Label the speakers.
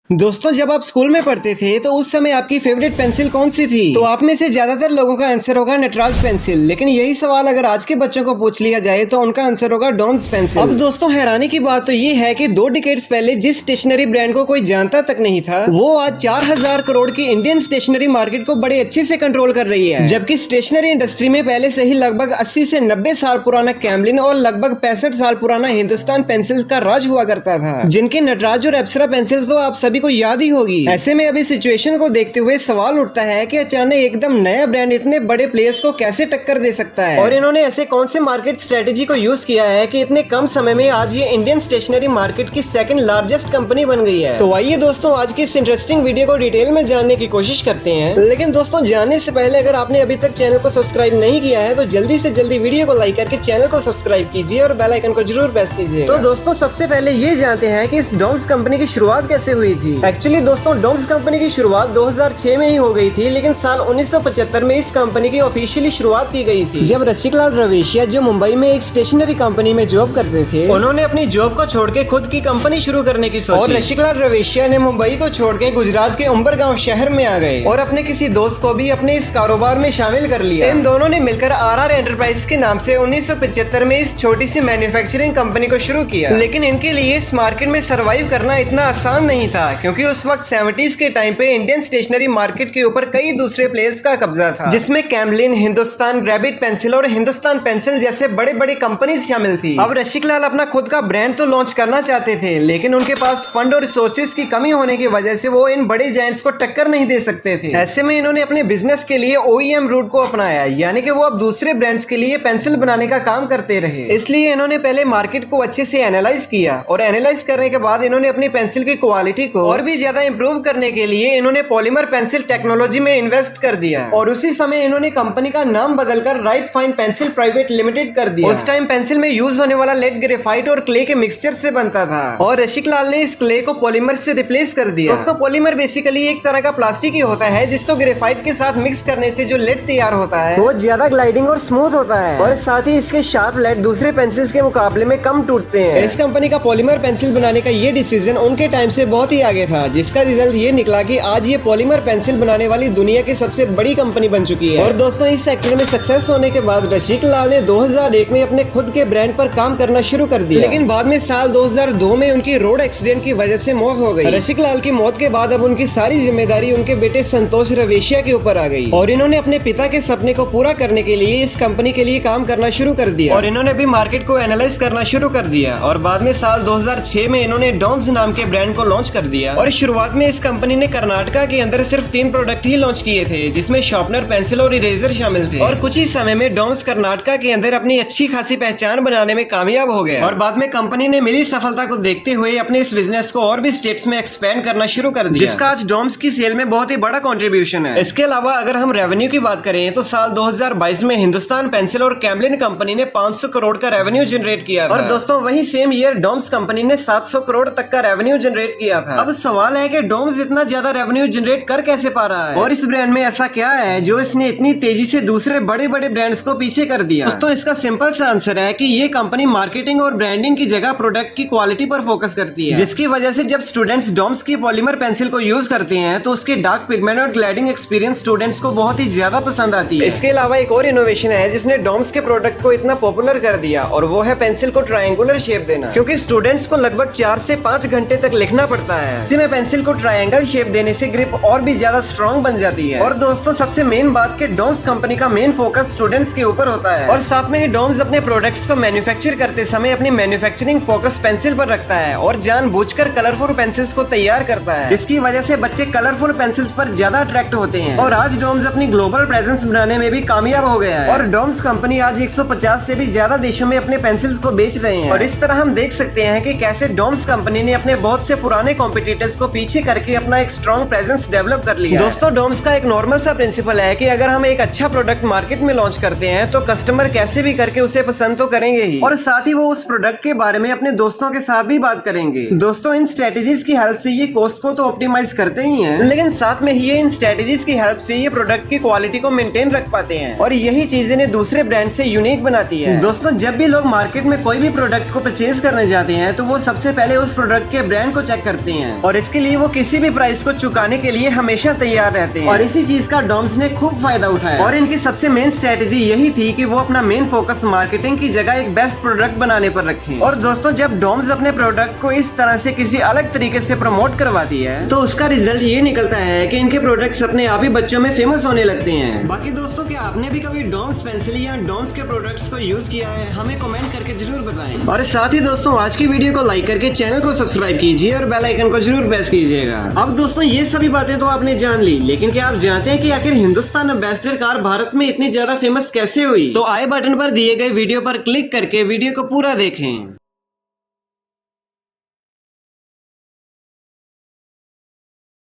Speaker 1: दोस्तों जब आप स्कूल में पढ़ते थे तो उस समय आपकी फेवरेट पेंसिल कौन सी थी? तो आप में से ज्यादातर लोगों का आंसर होगा नटराज पेंसिल। लेकिन यही सवाल अगर आज के बच्चों को पूछ लिया जाए तो उनका आंसर होगा डॉम्स पेंसिल। अब दोस्तों हैरानी की बात तो ये है कि 2 डिकेड्स पहले जिस स्टेशनरी ब्रांड को कोई जानता तक नहीं था, वो आज 4000 करोड़ की इंडियन स्टेशनरी मार्केट को बड़े अच्छे से कंट्रोल कर रही है। जबकि स्टेशनरी इंडस्ट्री में पहले से ही लगभग 80 से 90 साल पुराना कैमलिन और लगभग 65 साल पुराना हिंदुस्तान पेंसिल्स का राज हुआ करता था, जिनके नटराज और अप्सरा पेंसिल्स तो आप सभी को याद ही होगी। ऐसे में अभी सिचुएशन को देखते हुए सवाल उठता है कि अचानक एकदम नया ब्रांड इतने बड़े प्लेयर्स को कैसे टक्कर दे सकता है, और इन्होंने ऐसे कौन से मार्केट स्ट्रेटेजी को यूज किया है कि इतने कम समय में आज ये इंडियन स्टेशनरी मार्केट की सेकंड लार्जेस्ट कंपनी बन गई है। तो आइए दोस्तों आज की इस इंटरेस्टिंग वीडियो को डिटेल में जानने की कोशिश करते हैं। लेकिन दोस्तों जानने से पहले अगर आपने अभी तक चैनल को सब्सक्राइब नहीं किया है तो जल्दी से जल्दी वीडियो को लाइक करके चैनल को सब्सक्राइब कीजिए और बेल आइकन को जरूर प्रेस कीजिए। तो दोस्तों सबसे पहले ये जानते हैं कि इस डॉम्स कंपनी की शुरुआत कैसे हुई थी। एक्चुअली दोस्तों डॉम्स कंपनी की शुरुआत 2006 में ही हो गई थी, लेकिन साल 1975 में इस कंपनी की ऑफिशियली शुरुआत की गई थी, जब रसिकलाल रवेशिया जो मुंबई में एक स्टेशनरी कंपनी में जॉब करते थे, उन्होंने अपनी जॉब को छोड़ के खुद की कंपनी शुरू करने की सोची। और रसिकलाल रवेशिया ने मुंबई को छोड़ के गुजरात के उंबरगांव शहर में आ गए और अपने किसी दोस्त को भी अपने इस कारोबार में शामिल कर लिया। इन दोनों ने मिलकर RR एंटरप्राइज के नाम से 1975 में इस छोटी सी मैन्युफैक्चरिंग कंपनी को शुरू किया। लेकिन इनके लिए इस मार्केट में सर्वाइव करना इतना आसान नहीं था, क्योंकि उस वक्त 70s के टाइम पे इंडियन स्टेशनरी मार्केट के ऊपर कई दूसरे प्लेयर्स का कब्जा था, जिसमें कैमलिन, हिंदुस्तान ग्रेविट पेंसिल और हिंदुस्तान पेंसिल जैसे बड़े बड़े कंपनीज शामिल थी। अब रसिकलाल अपना खुद का ब्रांड तो लॉन्च करना चाहते थे, लेकिन उनके पास फंड और रिसोर्सेज की कमी होने की वजह से वो इन बड़े जायंट्स को टक्कर नहीं दे सकते थे। ऐसे में इन्होंने अपने बिजनेस के लिए OEM रूट को अपनाया, यानी कि वो अब दूसरे ब्रांड्स के लिए पेंसिल बनाने का काम करते रहे। इसलिए इन्होंने पहले मार्केट को अच्छे से एनालाइज किया और एनालाइज करने के बाद इन्होंने अपनी पेंसिल की क्वालिटी को और भी ज्यादा इंप्रूव करने के लिए इन्होंने पॉलीमर पेंसिल टेक्नोलॉजी में इन्वेस्ट कर दिया और उसी समय इन्होंने कंपनी का नाम बदलकर right fine pencil private limited कर दिया। उस टाइम पेंसिल में यूज होने वाला लेड ग्रेफाइट और क्ले के मिक्सचर से बनता था और रसिकलाल ने इस क्ले को पॉलीमर से रिप्लेस कर दिया। दोस्तों पॉलीमर बेसिकली एक तरह का प्लास्टिक ही होता है, जिसको ग्रेफाइट के साथ मिक्स करने से जो लेड तैयार होता है वो ज्यादा ग्लाइडिंग और स्मूथ होता है, और साथ ही इसके शार्प लेड दूसरे पेंसिल्स के मुकाबले में कम टूटते हैं। इस कंपनी का पॉलीमर पेंसिल बनाने का ये डिसीजन उनके टाइम से बहुत ही आगे था, जिसका रिजल्ट ये निकला कि आज ये पॉलीमर पेंसिल बनाने वाली दुनिया की सबसे बड़ी कंपनी बन चुकी है। और दोस्तों इस सेक्टर में सक्सेस होने के बाद रसिकलाल ने 2001 में अपने खुद के ब्रांड पर काम करना शुरू कर दिया, लेकिन बाद में साल 2002 में उनकी रोड एक्सीडेंट की वजह से मौत हो गई। रसिकलाल की मौत के बाद अब उनकी सारी जिम्मेदारी उनके बेटे संतोष रवेशिया के ऊपर आ गई और इन्होंने अपने पिता के सपने को पूरा करने के लिए इस कंपनी के लिए काम करना शुरू कर दिया और इन्होंने भी मार्केट को एनालाइज करना शुरू कर दिया। और बाद में साल 2006 में इन्होंने डॉम्स नाम के ब्रांड को लॉन्च कर दिया। और शुरुआत में इस कंपनी ने कर्नाटका के अंदर सिर्फ 3 प्रोडक्ट ही लॉन्च किए थे, जिसमें शार्पनर, पेंसिल और इरेजर शामिल थे। और कुछ ही समय में डॉम्स कर्नाटका के अंदर अपनी अच्छी खासी पहचान बनाने में कामयाब हो गया और बाद में कंपनी ने मिली सफलता को देखते हुए अपने इस बिजनेस को और भी स्टेट्स में एक्सपेंड करना शुरू कर दिया, जिसका आज डॉम्स की सेल में बहुत ही बड़ा कंट्रीब्यूशन है। इसके अलावा अगर हम रेवेन्यू की बात करें तो साल 2022 में हिंदुस्तान पेंसिल और कैमलिन कंपनी ने 500 करोड़ का रेवेन्यू जनरेट किया था। और दोस्तों वही सेम ईयर डॉम्स कंपनी ने 700 करोड़ तक का रेवेन्यू जनरेट किया था। अब सवाल है कि डॉम्स इतना ज्यादा रेवेन्यू जनरेट कर कैसे पा रहा है और इस ब्रांड में ऐसा क्या है जो इसने इतनी तेजी से दूसरे बड़े बड़े ब्रांड्स को पीछे कर दिया। दोस्तों इसका सिंपल सा आंसर है कि ये कंपनी मार्केटिंग और ब्रांडिंग की जगह प्रोडक्ट की क्वालिटी पर फोकस करती है, जिसकी वजह से जब स्टूडेंट्स डॉम्स की पॉलीमर पेंसिल को यूज करते हैं तो उसके डार्क पिगमेंट और ग्लाइडिंग एक्सपीरियंस स्टूडेंट्स को बहुत ही ज्यादा पसंद आती है। इसके अलावा एक और इनोवेशन है जिसने डॉम्स के प्रोडक्ट को इतना पॉपुलर कर दिया और वो है पेंसिल को ट्रायंगुलर शेप देना, क्योंकि स्टूडेंट्स को लगभग 4 से 5 घंटे तक लिखना पड़ता है, जिसमें पेंसिल को ट्रायंगल शेप देने से ग्रिप और भी ज्यादा स्ट्रॉन्ग बन जाती है। और दोस्तों सबसे मेन बात कि डॉम्स कंपनी का मेन फोकस स्टूडेंट्स के ऊपर होता है और साथ में ही डॉम्स अपने प्रोडक्ट्स को मैन्युफैक्चर करते समय अपनी मैन्युफैक्चरिंग फोकस पेंसिल पर रखता है और जानबूझकर कलरफुल पेंसिल्स को तैयार करता है, जिसकी वजह से बच्चे कलरफुल पेंसिल्स पर ज्यादा अट्रैक्ट होते हैं। और आज डॉम्स अपनी ग्लोबल प्रेजेंस बनाने में भी कामयाब हो गया है और डॉम्स कंपनी आज 150 से भी ज्यादा देशों में अपने पेंसिल्स को बेच रहे हैं। और इस तरह हम देख सकते हैं कि कैसे डॉम्स कंपनी ने अपने बहुत से पुराने कॉम्पिटिटर्स को पीछे करके अपना एक स्ट्रॉन्ग प्रेजेंस डेवलप कर लिया। दोस्तों डॉम्स का एक नॉर्मल सा प्रिंसिपल है कि अगर हम एक अच्छा प्रोडक्ट मार्केट में लॉन्च करते हैं तो कस्टमर कैसे भी करके उसे पसंद तो करेंगे ही, और साथ ही वो उस प्रोडक्ट के बारे में अपने दोस्तों के साथ भी बात करेंगे। दोस्तों इन स्ट्रेटेजीज की हेल्प से ये कॉस्ट को तो ऑप्टिमाइज करते ही हैं, लेकिन साथ में ही इन स्ट्रेटेजीज की हेल्प से ये प्रोडक्ट की क्वालिटी को मेंटेन रख पाते हैं और यही चीज इन्हें दूसरे ब्रांड से यूनिक बनाती है। दोस्तों जब भी लोग मार्केट में कोई भी प्रोडक्ट को परचेज करने जाते हैं तो वो सबसे पहले उस प्रोडक्ट के ब्रांड को चेक करते हैं और इसके लिए वो किसी भी प्राइस को चुकाने के लिए हमेशा तैयार रहते हैं और इसी चीज का डॉम्स ने खूब फायदा उठाया और इनकी सबसे मेन स्ट्रेटेजी यही थी कि वो अपना मेन फोकस मार्केटिंग की जगह एक बेस्ट प्रोडक्ट बनाने पर रखें। और दोस्तों, जब डॉम्स अपने प्रोडक्ट को इस तरह से किसी अलग तरीके से प्रमोट करवाती है तो उसका रिजल्ट ये निकलता है कि इनके प्रोडक्ट्स अपने आप ही बच्चों में फेमस होने लगते हैं। बाकी दोस्तों, क्या आपने भी कभी डॉम्स पेंसिल या डॉम्स के प्रोडक्ट्स को यूज किया है? हमें कमेंट करके जरूर बताएं। और साथ ही दोस्तों, आज की वीडियो को लाइक करके चैनल को सब्सक्राइब कीजिए और बेल आइकन को जरूर प्रेस कीजिएगा। अब दोस्तों, ये सभी बातें तो आपने जान ली, लेकिन क्या आप जानते हैं कि आखिर हिंदुस्तान एम्बेसडर कार भारत में इतनी ज्यादा फेमस कैसे हुई? तो आई बटन पर दिए गए वीडियो पर क्लिक करके वीडियो को पूरा देखें।